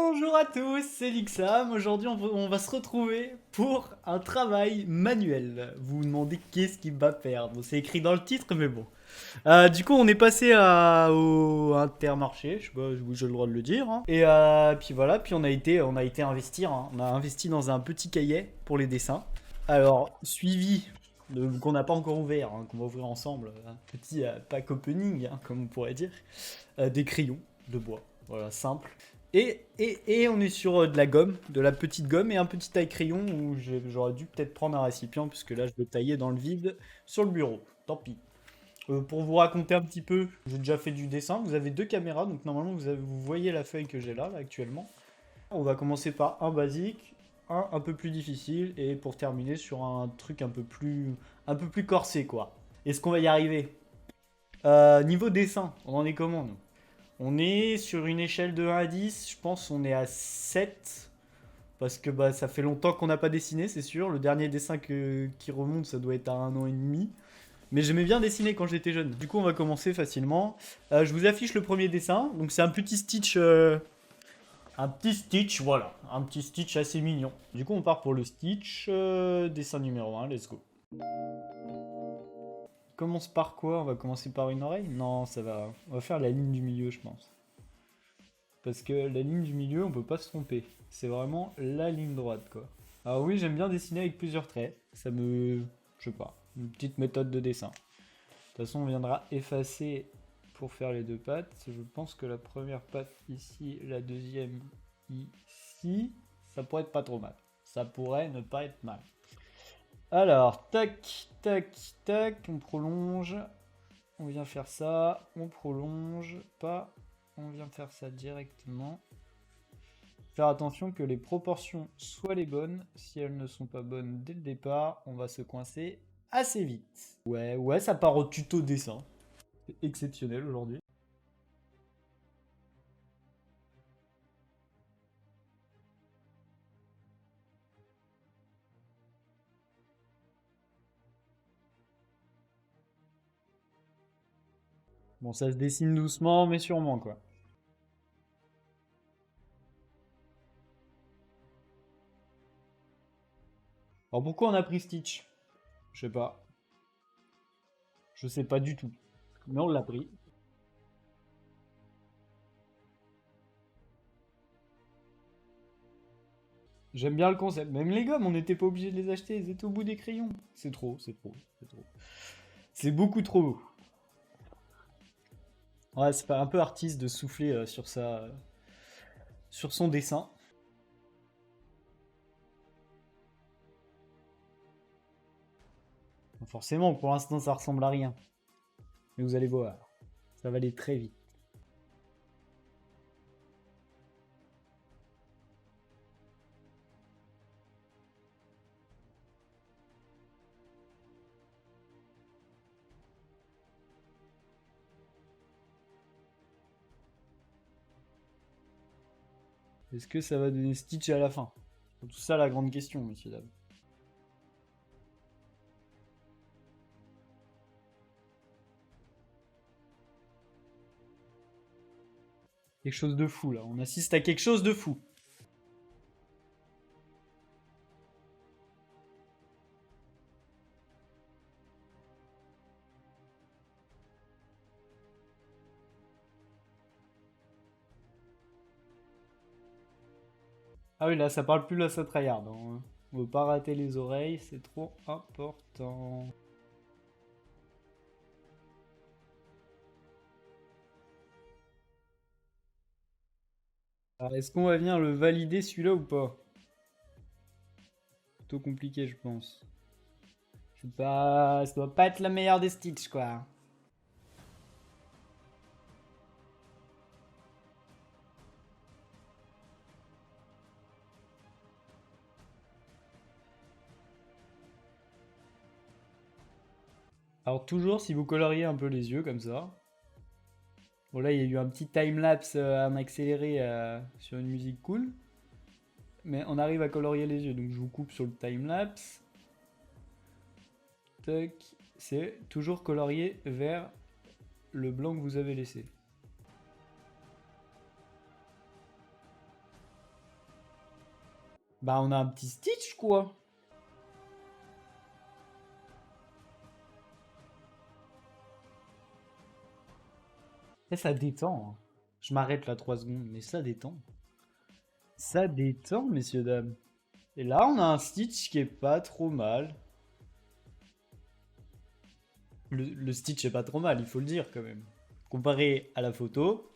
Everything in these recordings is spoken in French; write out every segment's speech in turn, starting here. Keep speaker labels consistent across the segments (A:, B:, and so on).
A: Bonjour à tous, c'est Lixam. Aujourd'hui, on va se retrouver pour un travail manuel. Vous vous demandez qu'est-ce qu'il va faire. Bon, c'est écrit dans le titre, mais bon. Du coup, on est passé au Intermarché, je sais pas si j'ai le droit de le dire, hein. Et puis voilà, puis on a été investir, hein. On a investi dans un petit cahier pour les dessins. Alors, suivi qu'on n'a pas encore ouvert, hein, qu'on va ouvrir ensemble, un petit pack opening, hein, comme on pourrait dire, des crayons de bois, voilà, simple. Et on est sur de la gomme, de la petite gomme et un petit taille-crayon où j'aurais dû peut-être prendre un récipient puisque là je vais tailler dans le vide sur le bureau. Tant pis. Pour vous raconter un petit peu, j'ai déjà fait du dessin. Vous avez deux caméras, donc normalement vous voyez la feuille que j'ai là actuellement. On va commencer par un basique, un peu plus difficile et pour terminer sur un truc un peu plus corsé quoi. Est-ce qu'on va y arriver? Niveau dessin, on en est comment nous? On est sur une échelle de 1 à 10, je pense on est à 7. Parce que bah, ça fait longtemps qu'on n'a pas dessiné, c'est sûr. Le dernier dessin qui remonte, ça doit être à 1 an et demi. Mais j'aimais bien dessiner quand j'étais jeune. Du coup, on va commencer facilement. Je vous affiche le premier dessin. Donc c'est un petit Stitch. Un petit Stitch, voilà. Un petit Stitch assez mignon. Du coup, on part pour le Stitch. Dessin numéro 1, let's go. Commence par quoi? On va commencer par une oreille? Non, ça va. On va faire la ligne du milieu, je pense. Parce que la ligne du milieu, on peut pas se tromper. C'est vraiment la ligne droite, quoi. Alors oui, j'aime bien dessiner avec plusieurs traits. Ça me... Je sais pas. Une petite méthode de dessin. De toute façon, on viendra effacer pour faire les deux pattes. Je pense que la première patte ici, la deuxième ici, ça pourrait être pas trop mal. Ça pourrait ne pas être mal. Alors, tac, tac, tac, on prolonge. On vient faire ça, on prolonge, pas, on vient faire ça directement. Faire attention que les proportions soient les bonnes. Si elles ne sont pas bonnes dès le départ, on va se coincer assez vite. Ouais, ça part au tuto dessin. C'est exceptionnel aujourd'hui. Bon, ça se dessine doucement, mais sûrement, quoi. Alors pourquoi on a pris Stitch? Je sais pas. Je sais pas du tout. Mais on l'a pris. J'aime bien le concept. Même les gommes, on n'était pas obligé de les acheter, ils étaient au bout des crayons. C'est trop, c'est trop, c'est trop. C'est beaucoup trop. Ouais, c'est pas un peu artiste de souffler sur son dessin. Bon, forcément, pour l'instant, ça ressemble à rien. Mais vous allez voir, ça va aller très vite. Est-ce que ça va donner Stitch à la fin? C'est tout ça la grande question, messieurs, dames. Quelque chose de fou, là. On assiste à quelque chose de fou. Ah oui, là, ça parle plus, là, ça tryhard, hein. On veut pas rater les oreilles, c'est trop important. Alors, est-ce qu'on va venir le valider, celui-là, ou pas? Plutôt compliqué, je pense. C'est pas... Ça doit pas être la meilleure des Stitch, quoi. Alors, toujours, si vous coloriez un peu les yeux, comme ça. Bon, là, il y a eu un petit time-lapse en accéléré sur une musique cool. Mais on arrive à colorier les yeux. Donc, je vous coupe sur le time-lapse. Tac. C'est toujours colorié vers le blanc que vous avez laissé. Bah, on a un petit Stitch, quoi. Et ça détend, hein. Je m'arrête là 3 secondes, mais ça détend. Ça détend, messieurs, dames. Et là, on a un Stitch qui est pas trop mal. Le Stitch est pas trop mal, il faut le dire quand même. Comparé à la photo,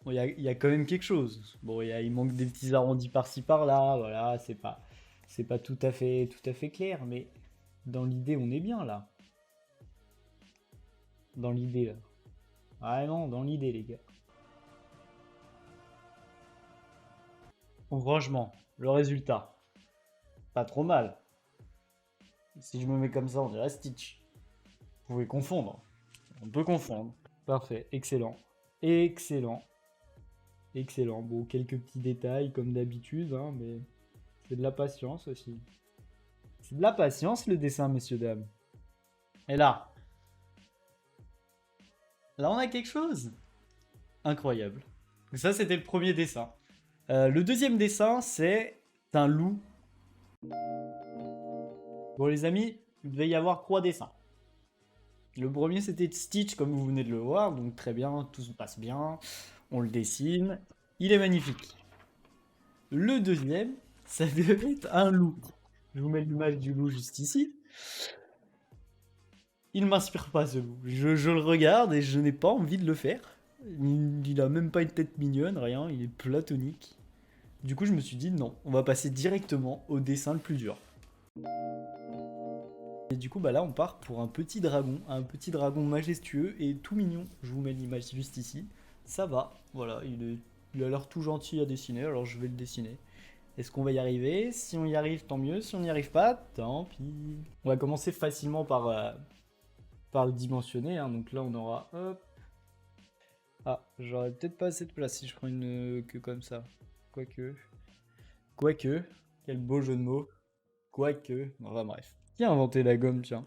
A: bon, il y a quand même quelque chose. Bon, il manque des petits arrondis par-ci par-là, voilà, c'est pas tout à fait clair, mais dans l'idée, on est bien là. Dans l'idée, là. Ah non, dans l'idée, les gars. Bon, franchement, le résultat, pas trop mal. Si je me mets comme ça, on dirait Stitch. Vous pouvez confondre. On peut confondre. Parfait, excellent. Excellent. Excellent. Bon, quelques petits détails comme d'habitude, hein, mais c'est de la patience aussi. C'est de la patience le dessin, messieurs, dames. Et là on a quelque chose. Incroyable. Ça, c'était le premier dessin. Le deuxième dessin, c'est un loup. Bon, les amis, il devait y avoir 3 dessins. Le premier, c'était Stitch, comme vous venez de le voir, donc très bien, tout se passe bien. On le dessine. Il est magnifique. Le deuxième, ça devait être un loup. Je vous mets l'image du loup juste ici. Il ne m'inspire pas ce loup. Je le regarde et je n'ai pas envie de le faire. Il a même pas une tête mignonne, rien, il est platonique. Du coup, je me suis dit non, on va passer directement au dessin le plus dur. Et du coup, bah là, on part pour un petit dragon majestueux et tout mignon. Je vous mets l'image juste ici. Ça va, voilà, il a l'air tout gentil à dessiner, alors je vais le dessiner. Est-ce qu'on va y arriver? Si on y arrive, tant mieux. Si on n'y arrive pas, tant pis. On va commencer facilement par le dimensionner, hein. Donc là, on aura, hop. Ah, j'aurais peut-être pas assez de place si je prends une queue comme ça. Quoique. Quoique. Quel beau jeu de mots. Quoique. Enfin bref. Qui a inventé la gomme, tiens?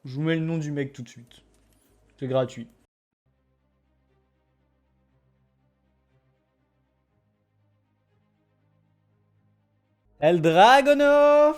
A: Je vous mets le nom du mec tout de suite. C'est gratuit. El Dragono!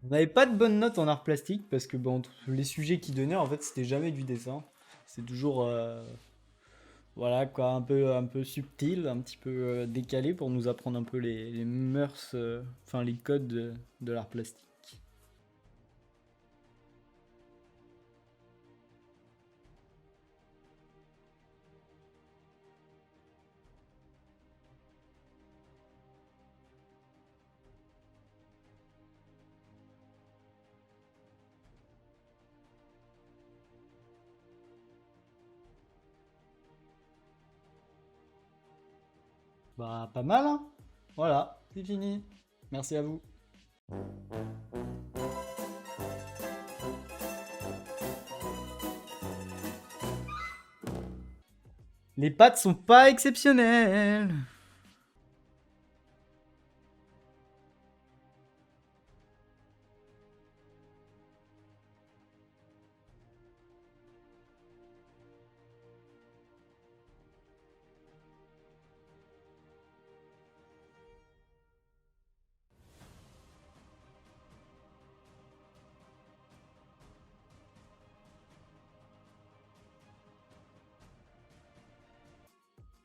A: On n'avait pas de bonnes notes en art plastique parce que bon, les sujets qu'ils donnaient, en fait, c'était jamais du dessin. C'est toujours, voilà, quoi, un peu subtil, un petit peu décalé pour nous apprendre un peu les mœurs, enfin les codes de l'art plastique. Bah, pas mal, hein? Voilà, c'est fini. Merci à vous. Les pattes sont pas exceptionnelles.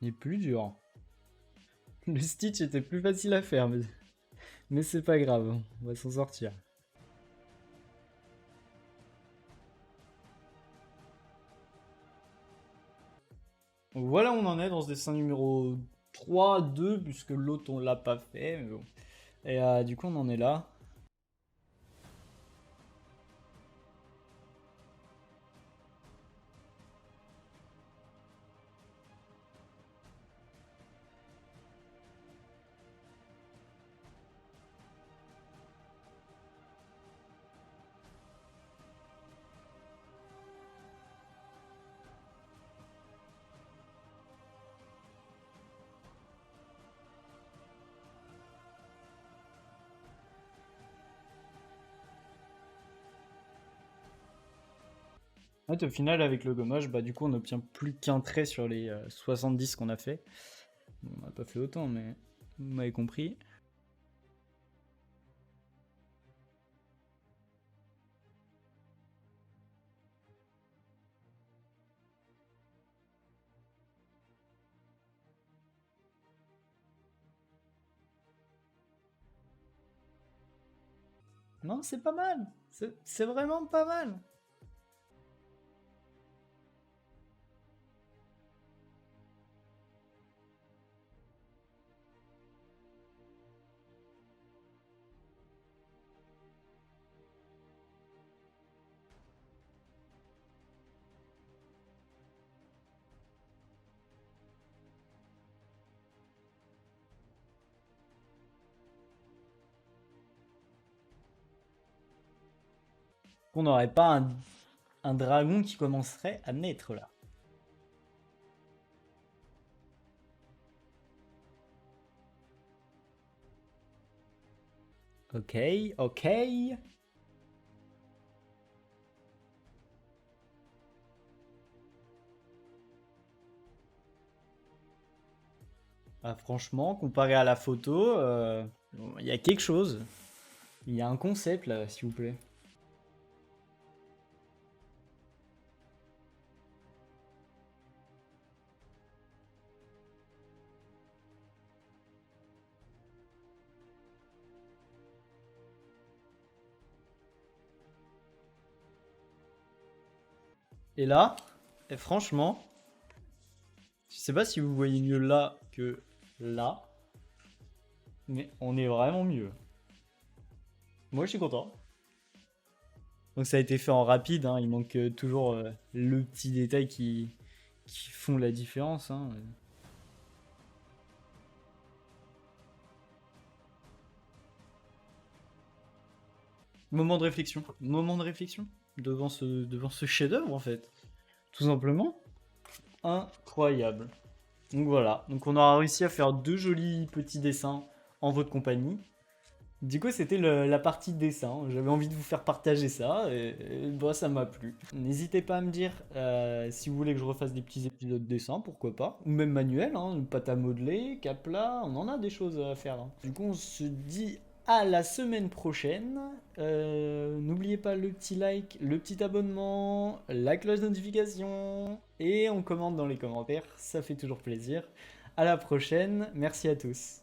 A: Les plus dur. Le Stitch était plus facile à faire, mais c'est pas grave, on va s'en sortir. Donc voilà où on en est dans ce dessin numéro 3, 2, puisque l'autre on l'a pas fait. Mais bon. Et du coup on en est là. Ouais, au final, avec le gommage, bah, du coup, on n'obtient plus qu'un trait sur les 70 qu'on a fait. Bon, on n'a pas fait autant, mais vous m'avez compris. Non, c'est pas mal. C'est vraiment pas mal. On n'aurait pas un dragon qui commencerait à naître là. Ok, ok. Ah, franchement, comparé à la photo, il y a quelque chose. Il y a un concept là, s'il vous plaît. Et là, et franchement, je sais pas si vous voyez mieux là que là, mais on est vraiment mieux. Moi, je suis content. Donc ça a été fait en rapide, hein, il manque toujours le petit détail qui font la différence, hein. Moment de réflexion devant ce chef-d'œuvre en fait, tout simplement incroyable. Donc voilà, donc on aura réussi à faire deux jolis petits dessins en votre compagnie. Du coup, c'était la partie dessin. J'avais envie de vous faire partager ça et bah, ça m'a plu. N'hésitez pas à me dire si vous voulez que je refasse des petits épisodes de dessin, pourquoi pas. Ou même manuel, hein, une pâte à modeler, Capla, on en a des choses à faire, hein. Du coup, on se dit à la semaine prochaine. N'oubliez pas le petit like, le petit abonnement, la cloche de notification et on commente dans les commentaires, ça fait toujours plaisir. À la prochaine, merci à tous.